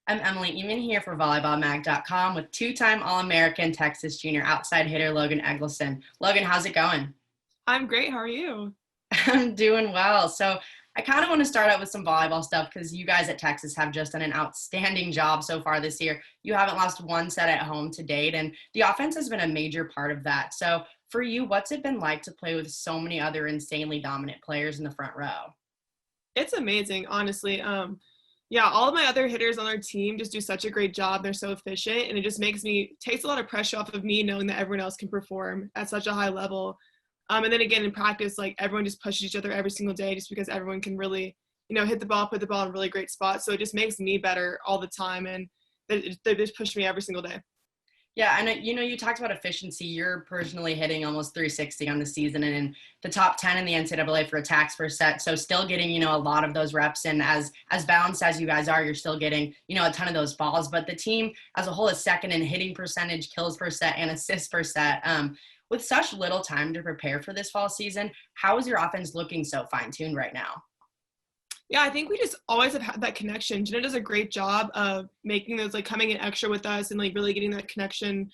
I'm Emily Ehman here for volleyballmag.com with two-time All-American Texas junior outside hitter Logan Eggleston. Logan, how's it going? I'm great. How are you? I'm doing well. So I kind of want to start out with some volleyball stuff because you guys at Texas have just done an outstanding job so far this year. You haven't lost one set at home to date, and the offense has been a major part of that. So for you, what's it been like to play with so many other insanely dominant players in the front row? It's amazing, honestly. Yeah, all of my other hitters on our team just do such a great job. They're so efficient, and it just takes a lot of pressure off of me knowing that everyone else can perform at such a high level. And then again in practice, like everyone just pushes each other every single day, just because everyone can really, hit the ball, put the ball in really great spots. So it just makes me better all the time, and they just push me every single day. Yeah, and you talked about efficiency. You're personally hitting almost 360 on the season and in the top 10 in the NCAA for attacks per set. So still getting, a lot of those reps in as balanced as you guys are, you're still getting, a ton of those balls. But the team as a whole is second in hitting percentage, kills per set, and assists per set. With such little time to prepare for this fall season, how is your offense looking so fine-tuned right now? Yeah, I think we just always have had that connection. Jhenna does a great job of making those, like, coming in extra with us and, like, really getting that connection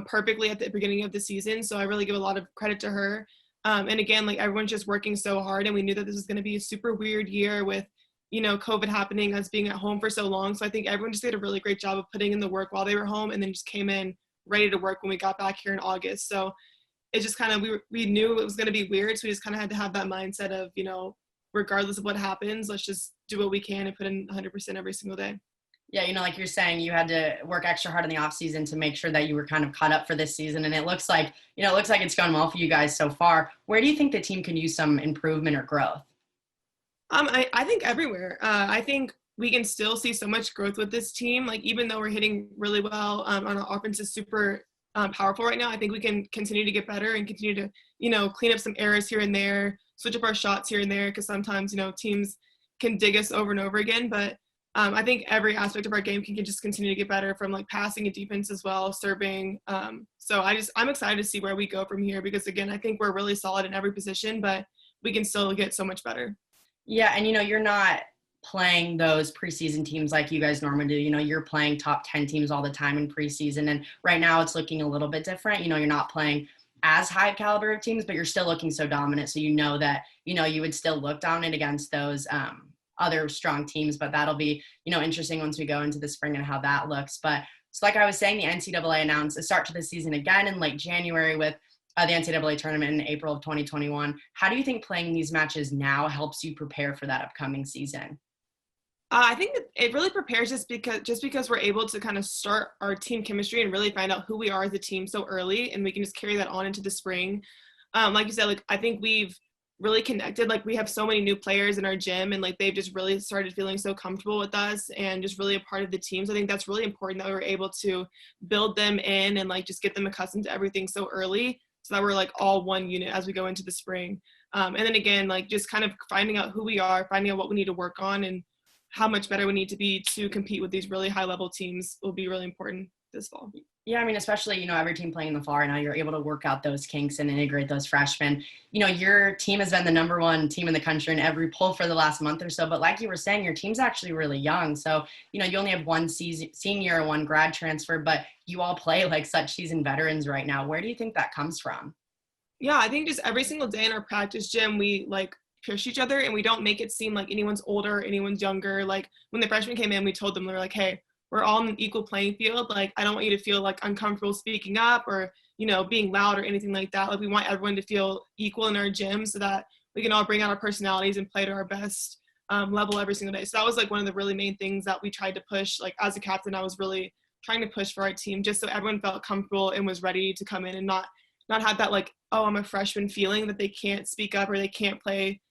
perfectly at the beginning of the season. So I really give a lot of credit to her. And again, like, everyone's just working so hard, and we knew that this was going to be a super weird year with, COVID happening, us being at home for so long. So I think everyone just did a really great job of putting in the work while they were home, and then just came in ready to work when we got back here in August. So it just kind of, we knew it was going to be weird. So we just kind of had to have that mindset of, regardless of what happens, let's just do what we can and put in 100% every single day. Yeah, like you're saying, you had to work extra hard in the off season to make sure that you were kind of caught up for this season. And it looks like it's gone well for you guys so far. Where do you think the team can use some improvement or growth? I think everywhere. I think we can still see so much growth with this team. Like, even though we're hitting really well, on our offense is super powerful right now, I think we can continue to get better and continue to, clean up some errors here and there, switch up our shots here and there, because sometimes, Mm-hmm. teams can dig us over and over again. But I think every aspect of our game can just continue to get better, from like passing and defense as well, serving. So I'm excited to see where we go from here, because again, I think we're really solid in every position, but we can still get so much better. Yeah, and you're not playing those preseason teams like you guys normally do. You're playing top 10 teams all the time in preseason, and right now it's looking a little bit different. You're not playing as high caliber of teams, but you're still looking so dominant. So that, you would still look dominant against those other strong teams, but that'll be, interesting once we go into the spring and how that looks. But so like I was saying, the NCAA announced a start to the season again in late January with the NCAA tournament in April of 2021. How do you think playing these matches now helps you prepare for that upcoming season? I think that it really prepares us because we're able to kind of start our team chemistry and really find out who we are as a team so early, and we can just carry that on into the spring. Like you said, like, I think we've really connected. Like, we have so many new players in our gym, and like they've just really started feeling so comfortable with us and just really a part of the team. So I think that's really important that we were able to build them in and like just get them accustomed to everything so early, so that we're like all one unit as we go into the spring. And then again, like, just kind of finding out who we are, finding out what we need to work on, and how much better we need to be to compete with these really high level teams will be really important this fall. Yeah, I mean, especially, every team playing in the fall right now, you're able to work out those kinks and integrate those freshmen. Your team has been the number one team in the country in every poll for the last month or so. But like you were saying, your team's actually really young. So, you only have one senior, one grad transfer, but you all play like such seasoned veterans right now. Where do you think that comes from? Yeah, I think just every single day in our practice gym, we like push each other, and we don't make it seem like anyone's older, anyone's younger. Like, when the freshmen came in, we told them, we were like, hey, we're all in an equal playing field. Like, I don't want you to feel like uncomfortable speaking up or, being loud or anything like that. Like, we want everyone to feel equal in our gym so that we can all bring out our personalities and play to our best level every single day. So that was like one of the really main things that we tried to push. Like, as a captain, I was really trying to push for our team, just so everyone felt comfortable and was ready to come in and not have that like, oh, I'm a freshman feeling that they can't speak up or they can't play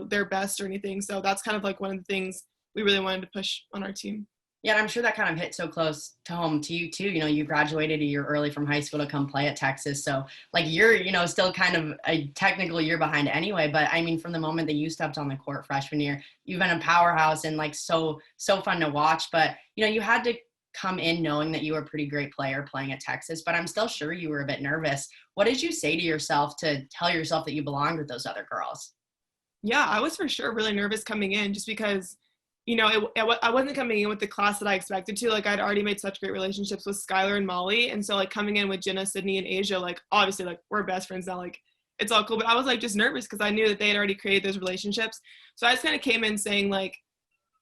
their best or anything. So that's kind of like one of the things we really wanted to push on our team. Yeah, and I'm sure that kind of hit so close to home to you too. You graduated a year early from high school to come play at Texas. So like you're, still kind of a technical year behind anyway. But I mean, from the moment that you stepped on the court freshman year, you've been a powerhouse and like so fun to watch. But, you had to come in knowing that you were a pretty great player playing at Texas, but I'm still sure you were a bit nervous. What did you say to yourself to tell yourself that you belonged with those other girls? Yeah, I was for sure really nervous coming in, just because, I wasn't coming in with the class that I expected to. Like, I'd already made such great relationships with Skylar and Molly. And so, like, coming in with Jhenna, Sydney, and Asia, like, obviously, like, we're best friends now. Like, it's all cool. But I was, like, just nervous because I knew that they had already created those relationships. So I just kind of came in saying, like,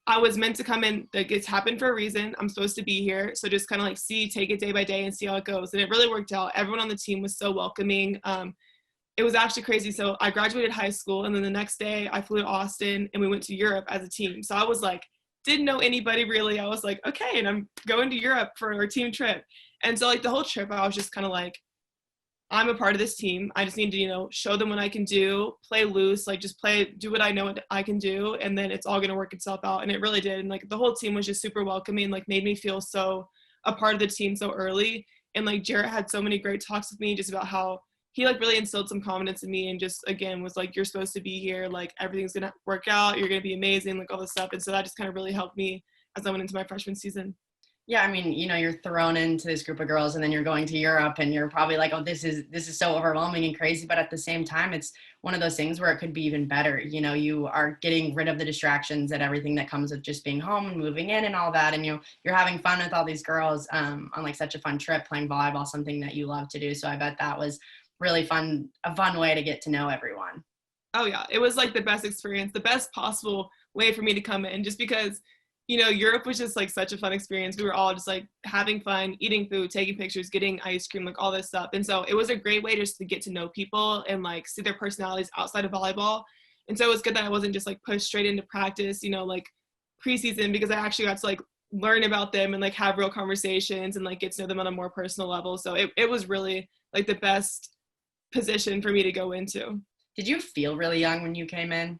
I was meant to come in, like, it's happened for a reason. I'm supposed to be here. So just kind of, like, take it day by day and see how it goes. And it really worked out. Everyone on the team was so welcoming. It was actually crazy. So I graduated high school, and then the next day I flew to Austin, and we went to Europe as a team. So I was like, didn't know anybody really. I was like, okay, and I'm going to Europe for our team trip. And so, like, the whole trip, I was just kind of like, I'm a part of this team. I just need to, show them what I can do, play loose, like, just do what I know what I can do, and then it's all going to work itself out. And it really did. And, like, the whole team was just super welcoming, like, made me feel so a part of the team so early. And, like, Jarrett had so many great talks with me just about how he, like, really instilled some confidence in me and just, again, was like, you're supposed to be here. Like, everything's going to work out. You're going to be amazing, like, all this stuff. And so that just kind of really helped me as I went into my freshman season. Yeah, I mean, you're thrown into this group of girls, and then you're going to Europe, and you're probably like, oh, this is so overwhelming and crazy. But at the same time, it's one of those things where it could be even better. You are getting rid of the distractions and everything that comes with just being home and moving in and all that. And you're having fun with all these girls on, like, such a fun trip, playing volleyball, something that you love to do. So I bet that was really fun, a fun way to get to know everyone. Oh yeah, it was, like, the best experience, the best possible way for me to come in, just because Europe was just, like, such a fun experience. We were all just, like, having fun, eating food, taking pictures, getting ice cream, like, all this stuff. And so it was a great way just to get to know people and, like, see their personalities outside of volleyball. And so it was good that I wasn't just, like, pushed straight into practice, like, preseason, because I actually got to, like, learn about them and, like, have real conversations and, like, get to know them on a more personal level. So it was really, like, the best position for me to go into. Did you feel really young when you came in?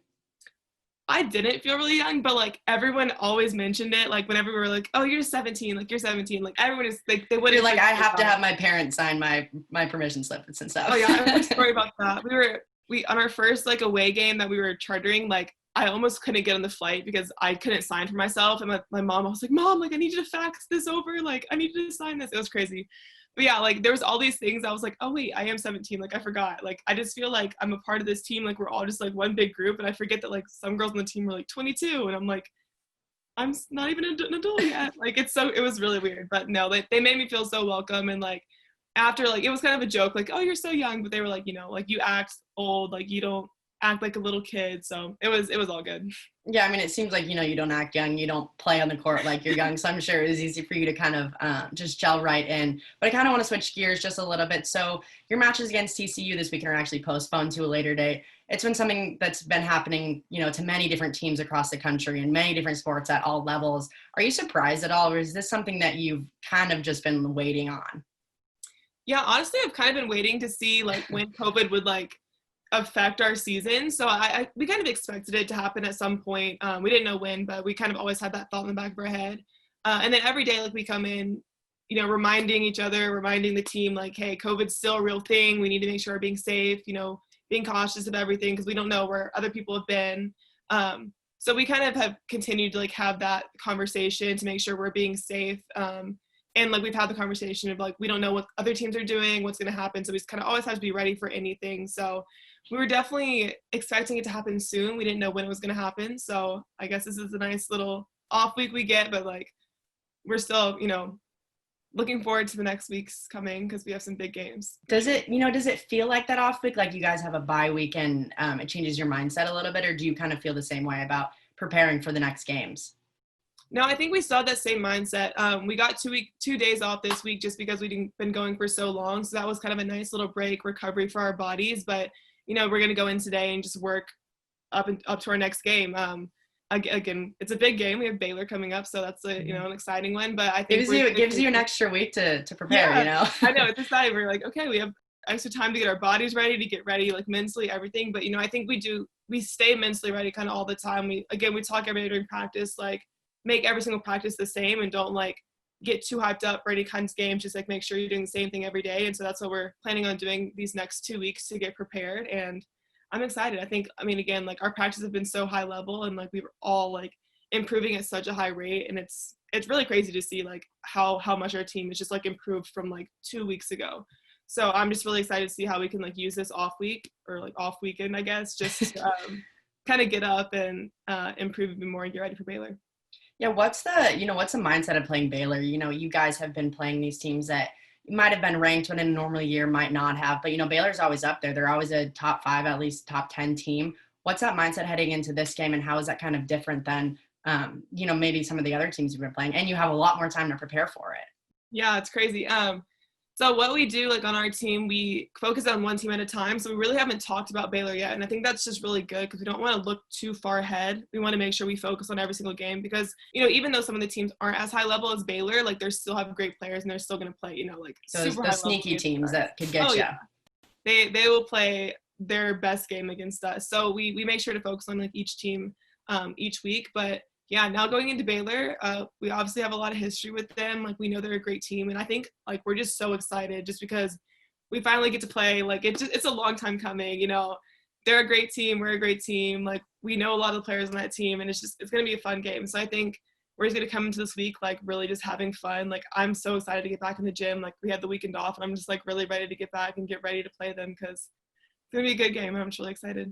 I didn't feel really young, but, like, everyone always mentioned it. Like, whenever we were like, oh, you're 17, like, you're 17. Like, everyone is, like, they wouldn't. You're like, I have to have my parents sign my permission slips and stuff. Oh, yeah, I have a story about that. We on our first, like, away game that we were chartering, like, I almost couldn't get on the flight because I couldn't sign for myself. And my mom, I was like, Mom, like, I need you to fax this over. Like, I need you to sign this. It was crazy. But yeah, like, there was all these things. I was like, oh wait, I am 17. Like, I forgot. Like, I just feel like I'm a part of this team. Like, we're all just, like, one big group. And I forget that, like, some girls on the team were, like, 22. And I'm like, I'm not even an adult yet. Like, it was really weird. But no, they made me feel so welcome. And, like, after, like, it was kind of a joke, like, oh, you're so young. But they were like, like, you act old. Like, you don't act like a little kid. So it was all good. Yeah, I mean, it seems like, you don't act young, you don't play on the court like you're young, so I'm sure it was easy for you to kind of just gel right in. But I kind of want to switch gears just a little bit. So your matches against TCU this weekend are actually postponed to a later date. It's been something that's been happening, to many different teams across the country and many different sports at all levels. Are you surprised at all, or is this something that you've kind of just been waiting on? Yeah, honestly, I've kind of been waiting to see, like, when COVID would, like, affect our season. So we kind of expected it to happen at some point. We didn't know when, but we kind of always had that thought in the back of our head. And then every day, like, we come in, reminding each other, reminding the team, like, hey, COVID's still a real thing. We need to make sure we're being safe, being cautious of everything because we don't know where other people have been. So we kind of have continued to, like, have that conversation to make sure we're being safe. And, like, we've had the conversation of, like, we don't know what other teams are doing, what's going to happen. So we just kind of always have to be ready for anything. So we were definitely expecting it to happen soon. We didn't know when it was going to happen. So I guess this is a nice little off week we get, but, like, we're still, looking forward to the next week's coming because we have some big games. Does it feel like that off week, like you guys have a bye week and it changes your mindset a little bit, or do you kind of feel the same way about preparing for the next games? No, I think we still have that same mindset. We got 2 days off this week just because we've been going for so long. So that was kind of a nice little break, recovery for our bodies. But, we're going to go in today and just work up to our next game. Again, it's a big game. We have Baylor coming up, so that's an exciting one. But I think it gives you an extra week to prepare. Yeah, I know, it's exciting. We're like, okay, we have extra time to get our bodies ready, to get ready, like, mentally, everything. But I think we stay mentally ready kind of all the time. We talk every day during practice, like, make every single practice the same and don't, like, get too hyped up for any kinds of games. Just, like, make sure you're doing the same thing every day. And so that's what we're planning on doing these next 2 weeks to get prepared. And I'm excited. Again, like, our practice have been so high level and, like, we were all, like, improving at such a high rate. And it's really crazy to see, like, how much our team is just, like, improved from, like, 2 weeks ago. So I'm just really excited to see how we can, like, use this off week or, like, off weekend, I guess, just to kind of get up and improve even more and get ready for Baylor. Yeah, what's the mindset of playing Baylor? You guys have been playing these teams that might have been ranked when in a normal year might not have, but Baylor's always up there. They're always a top 5, at least top 10 team. What's that mindset heading into this game, and how is that kind of different than maybe some of the other teams you've been playing? And you have a lot more time to prepare for it. Yeah, it's crazy. So what we do, like on our team, we focus on one team at a time. So we really haven't talked about Baylor yet. And I think that's just really good because we don't want to look too far ahead. We want to make sure we focus on every single game because, even though some of the teams aren't as high level as Baylor, like they still have great players and they're still going to play, like super high Those sneaky teams that could get you. Yeah. They will play their best game against us. So we make sure to focus on like each team each week. But yeah, now going into Baylor, we obviously have a lot of history with them. Like we know they're a great team, and I think like we're just so excited just because we finally get to play. Like it's a long time coming. They're a great team. We're a great team. Like we know a lot of the players on that team, and it's gonna be a fun game. So I think we're just gonna come into this week like really just having fun. Like I'm so excited to get back in the gym. Like we had the weekend off, and I'm just like really ready to get back and get ready to play them because it's gonna be a good game. I'm just really excited.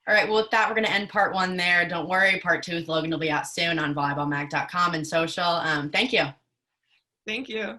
All right, well, with that, we're going to end part 1 there. Don't worry, part 2 with Logan will be out soon on volleyballmag.com and social. Thank you. Thank you.